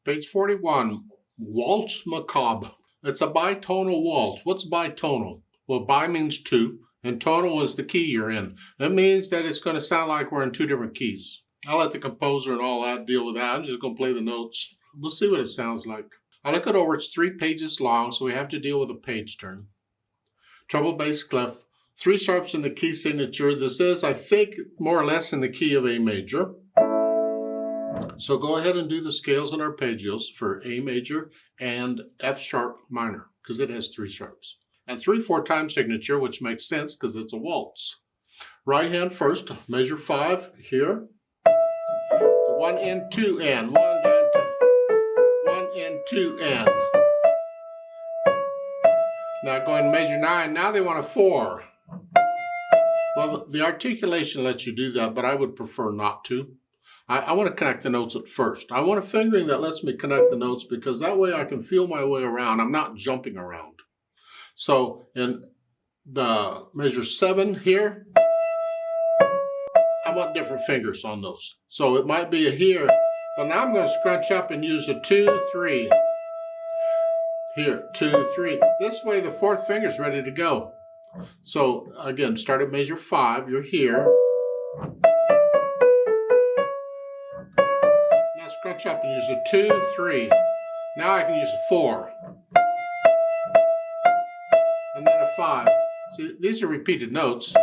Page 41, Waltz Macabre. It's a bitonal waltz. What's bitonal? Well, bi means two, and tonal is the key you're in. That means that it's going to sound like we're in two different keys. I'll let the composer and all that deal with that. I'm just going to play the notes. We'll see what it sounds like. I look it over. It's 3 pages long, so we have to deal with a page turn. Treble, bass, clef. 3 sharps in the key signature. This is, I think, more or less in the key of A major. So go ahead and do the scales and arpeggios for A major and F sharp minor, because it has 3 sharps. And 3/4 time signature, which makes sense because it's a waltz. Right hand first, measure 5 here. So 1 and 2 and 1 and 2, 1 and 2 and. Now going to measure 9. Now they want a 4. Well, the articulation lets you do that, but I would prefer not to. I want to connect the notes at first. I want a fingering that lets me connect the notes because that way I can feel my way around. I'm not jumping around. So in the measure 7 here, I want different fingers on those. So it might be a here, but now I'm going to scrunch up and use a 2, 3. Here, 2, 3. This way the 4th finger is ready to go. So again, start at measure 5, you're here. Now scrunch up and use a 2, 3. Now I can use a 4. And then a 5. See, these are repeated notes.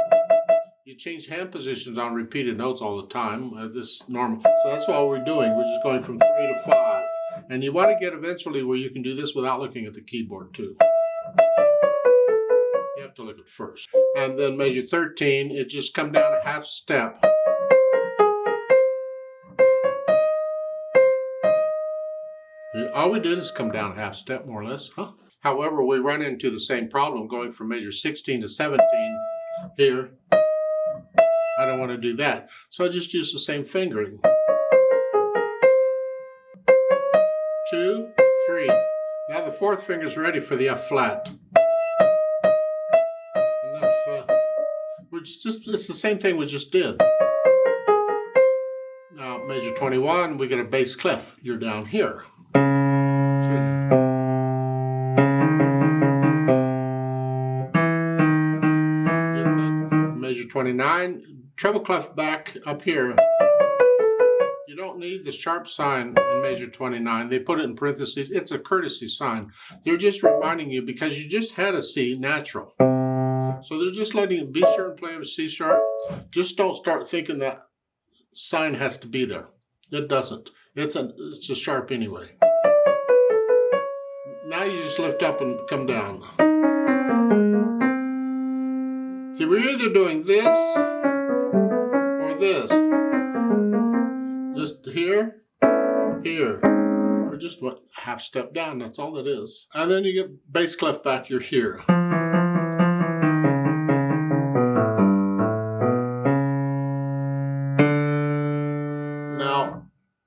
You change hand positions on repeated notes all the time. This is normal. So that's what we're doing. We're just going from 3 to 5. And you want to get eventually where you can do this without looking at the keyboard too. You have to look at first. And then measure 13, it just come down a half step. All we did is come down a half step, more or less. However, we run into the same problem going from measure 16 to 17 here. I don't want to do that. So I just use the same fingering. 2, 3. Now the 4th finger is ready for the F flat. It's the same thing we just did. Now measure 21, we get a bass clef. You're down here. Measure 29, treble clef back up here. You don't need the sharp sign in measure 29. They put it in parentheses. It's a courtesy sign. They're just reminding you because you just had a C natural. So they're just letting you be sure and play with C sharp. Just don't start thinking that sign has to be there. It doesn't. It's a sharp anyway. Now you just lift up and come down. See, we're either doing this or this. Just here, here. Or just what, half step down, that's all it is. And then you get bass clef back, you're here. Now,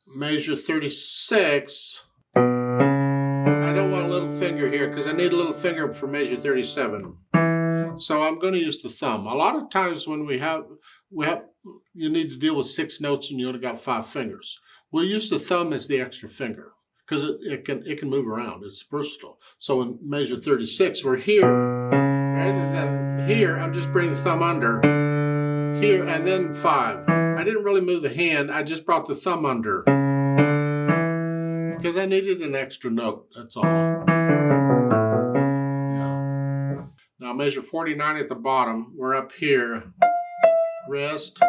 measure 36. I don't want a little finger here because I need a little finger for measure 37. So I'm going to use the thumb. A lot of times when you need to deal with 6 notes and you only got 5 fingers. We'll use the thumb as the extra finger because it can move around. It's versatile. So in measure 36, we're here. Rather than here, I'm just bringing the thumb under. Here and then 5. I didn't really move the hand. I just brought the thumb under because I needed an extra note. That's all. Now measure 49 at the bottom. We're up here. Rest,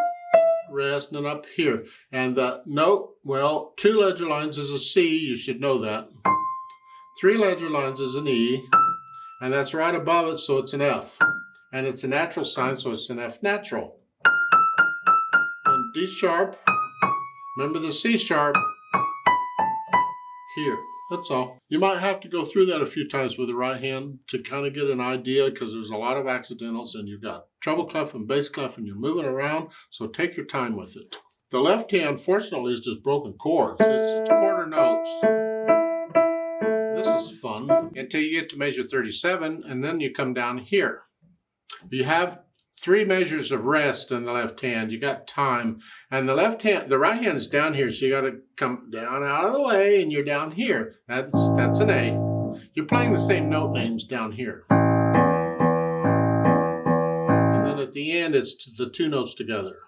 rest, and up here. And the note, well, 2 ledger lines is a C. You should know that. 3 ledger lines is an E. And that's right above it, so it's an F. And it's a natural sign, so it's an F natural. And D sharp. Remember the C sharp. Here. That's all. You might have to go through that a few times with the right hand to kind of get an idea because there's a lot of accidentals and you've got treble clef and bass clef and you're moving around, so take your time with it. The left hand, fortunately, is just broken chords. It's quarter notes. This is fun until you get to measure 37 and then you come down here. You have 3 measures of rest in the left hand. You got time. And the right hand is down here, so you got to come down out of the way, and you're down here. That's an A. You're playing the same note names down here. And then at the end, it's the 2 notes together.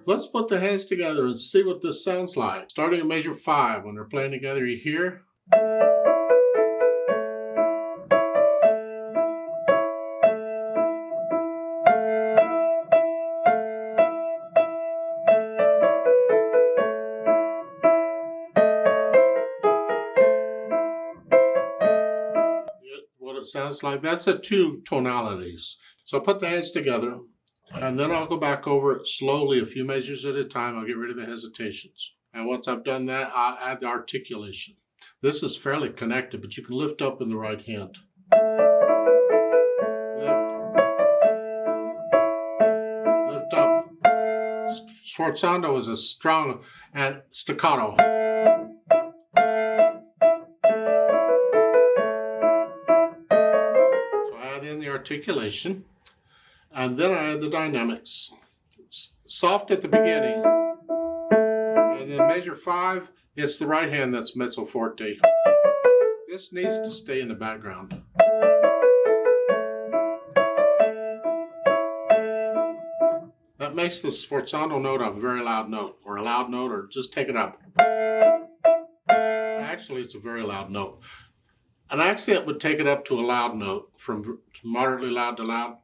Let's put the hands together and see what this sounds like. Starting at measure 5, when they're playing together, you hear. What it sounds like. That's the 2 tonalities. So put the hands together. And then I'll go back over it slowly, a few measures at a time. I'll get rid of the hesitations. And once I've done that, I'll add the articulation. This is fairly connected, but you can lift up in the right hand. Lift up. Sforzando is a strong and staccato. So I add in the articulation. And then I add the dynamics. Soft at the beginning. And then measure 5, it's the right hand that's mezzo forte. This needs to stay in the background. That makes the sforzando note a very loud note, or a loud note, or just take it up. Actually, it's a very loud note. An accent would take it up to a loud note, from moderately loud to loud.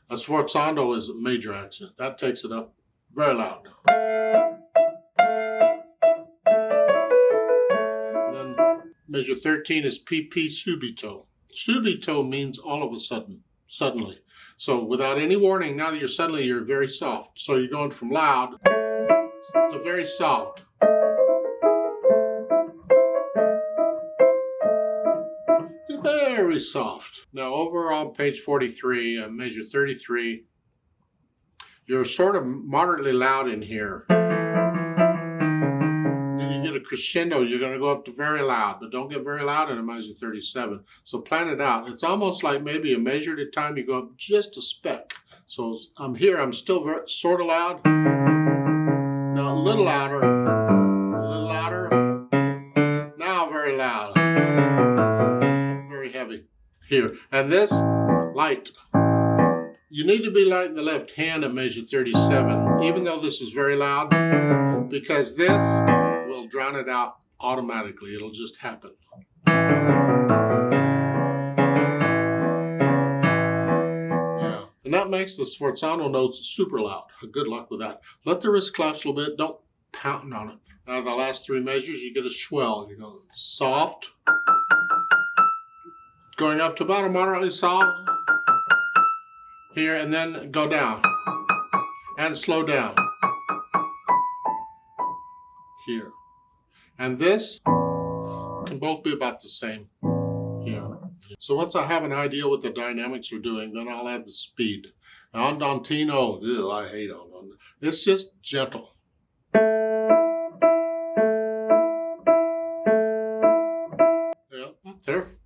A sforzando is a major accent. That takes it up very loud. And then measure 13 is PP subito. Subito means all of a sudden, suddenly. So without any warning, now that you're very soft. So you're going from loud to very soft. Very soft. Now over on page 43, measure 33, you're sort of moderately loud in here. Then you get a crescendo, you're going to go up to very loud, but don't get very loud in a measure 37. So plan it out. It's almost like maybe a measure at a time, you go up just a speck. So I'm here, I'm still sort of loud. Now a little louder, now very loud. Heavy here, and this light. You need to be light in the left hand at measure 37, even though this is very loud, because this will drown it out automatically. It'll just happen. Yeah, and that makes the sforzando notes super loud. Good luck with that. Let the wrist collapse a little bit. Don't pound on it. Now the last 3 measures, you get a swell. You go soft, going up to about a moderately soft here, and then go down and slow down here. And this can both be about the same here. So once I have an idea what the dynamics are doing, then I'll add the speed. Now andantino, ew, I hate andantino. It's just gentle. Yeah, there.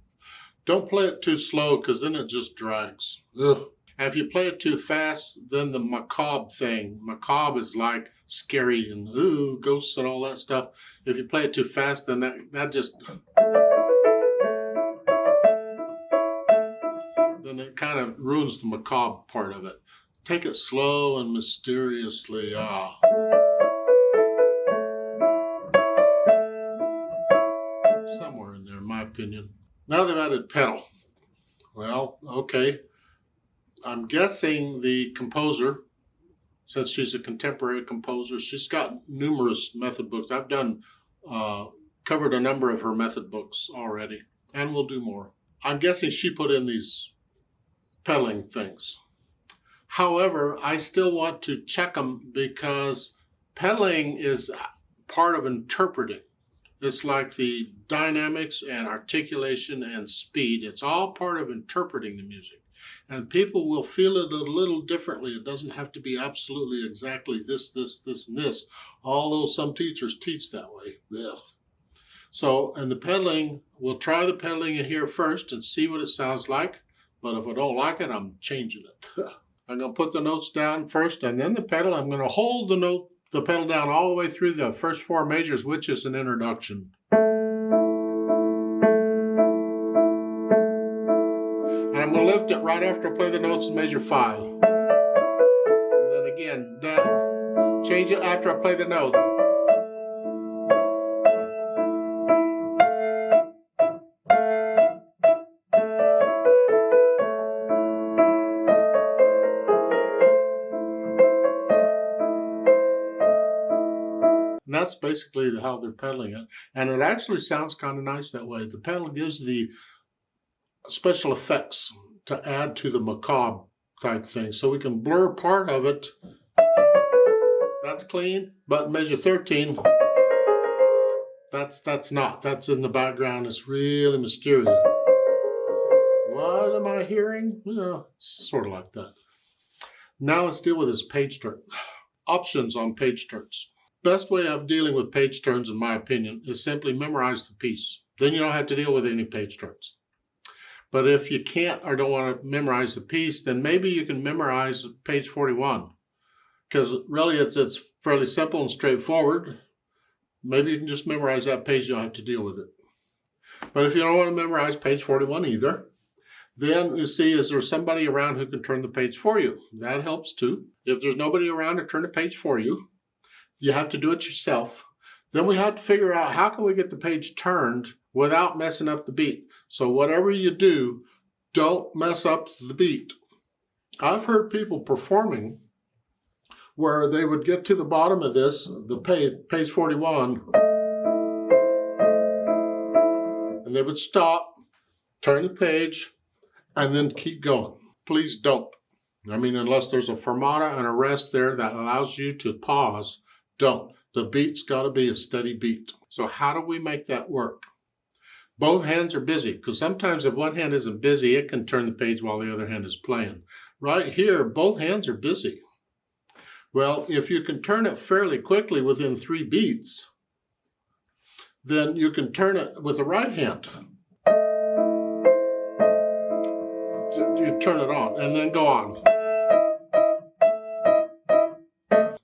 Don't play it too slow, because then it just drags. Ugh. And if you play it too fast, then the macabre thing. Macabre is like scary and ooh, ghosts and all that stuff. If you play it too fast, then that just... then it kind of ruins the macabre part of it. Take it slow and mysteriously. Somewhere in there, in my opinion. Now they've added pedal. Well, okay. I'm guessing the composer, since she's a contemporary composer, she's got numerous method books. I've covered a number of her method books already, and we'll do more. I'm guessing she put in these pedaling things. However, I still want to check them, because pedaling is part of interpreting. It's like the dynamics and articulation and speed. It's all part of interpreting the music. And people will feel it a little differently. It doesn't have to be absolutely exactly this, and this, although some teachers teach that way. Ugh. So, and the pedaling, we'll try the pedaling in here first and see what it sounds like. But if I don't like it, I'm changing it. I'm going to put the notes down first and then the pedal. I'm going to hold the pedal down all the way through the first 4 measures, which is an introduction. And I'm going to lift it right after I play the notes in measure 5. And then again, down. Change it after I play the note. And that's basically how they're pedaling it. And it actually sounds kind of nice that way. The pedal gives the special effects to add to the macabre type thing. So we can blur part of it. That's clean, but measure 13, that's not. That's in the background. It's really mysterious. What am I hearing? Yeah, it's sort of like that. Now let's deal with this page turn. Options on page turns. Best way of dealing with page turns, in my opinion, is simply memorize the piece. Then you don't have to deal with any page turns. But if you can't or don't want to memorize the piece, then maybe you can memorize page 41. Because really it's fairly simple and straightforward. Maybe you can just memorize that page, you don't have to deal with it. But if you don't want to memorize page 41 either, then you see, is there somebody around who can turn the page for you? That helps too. If there's nobody around to turn the page for you, you have to do it yourself. Then we have to figure out how can we get the page turned without messing up the beat. So whatever you do, don't mess up the beat. I've heard people performing where they would get to the bottom of this, the page 41, and they would stop, turn the page, and then keep going. Please don't. I mean, unless there's a fermata and a rest there that allows you to pause, don't. The beat's got to be a steady beat. So how do we make that work? Both hands are busy, because sometimes if one hand isn't busy, it can turn the page while the other hand is playing. Right here, both hands are busy. Well, if you can turn it fairly quickly within 3 beats, then you can turn it with the right hand. You turn it on and then go on.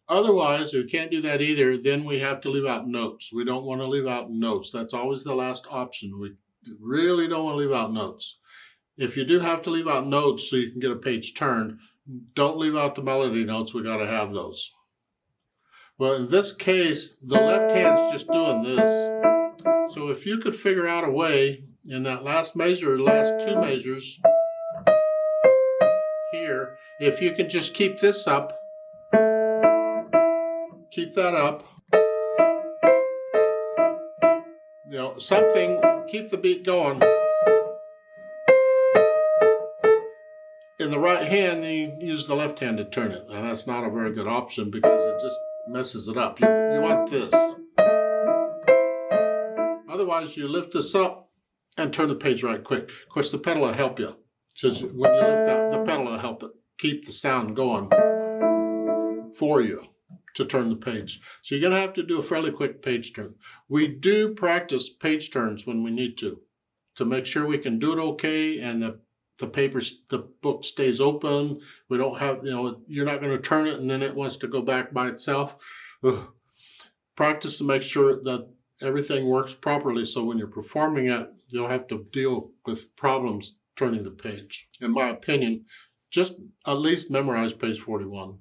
Otherwise, we can't do that either. Then we have to leave out notes. We don't want to leave out notes. That's always the last option. We really don't want to leave out notes. If you do have to leave out notes so you can get a page turned, don't leave out the melody notes. We got to have those. Well, in this case, the left hand's just doing this. So if you could figure out a way in that last measure, or last 2 measures here, if you can just keep this up, keep that up, you know, something, keep the beat going. In the right hand, you use the left hand to turn it. And that's not a very good option because it just messes it up. You want this. Otherwise, you lift this up and turn the page right quick. Of course, the pedal will help you. Just when you lift that, the pedal will help it keep the sound going for you to turn the page. So you're going to have to do a fairly quick page turn. We do practice page turns when we need to make sure we can do it okay and the book stays open. We don't have, you know, you're not going to turn it and then it wants to go back by itself. Ugh. Practice to make sure that everything works properly so when you're performing it, you don't have to deal with problems turning the page. In my opinion, just at least memorize page 41.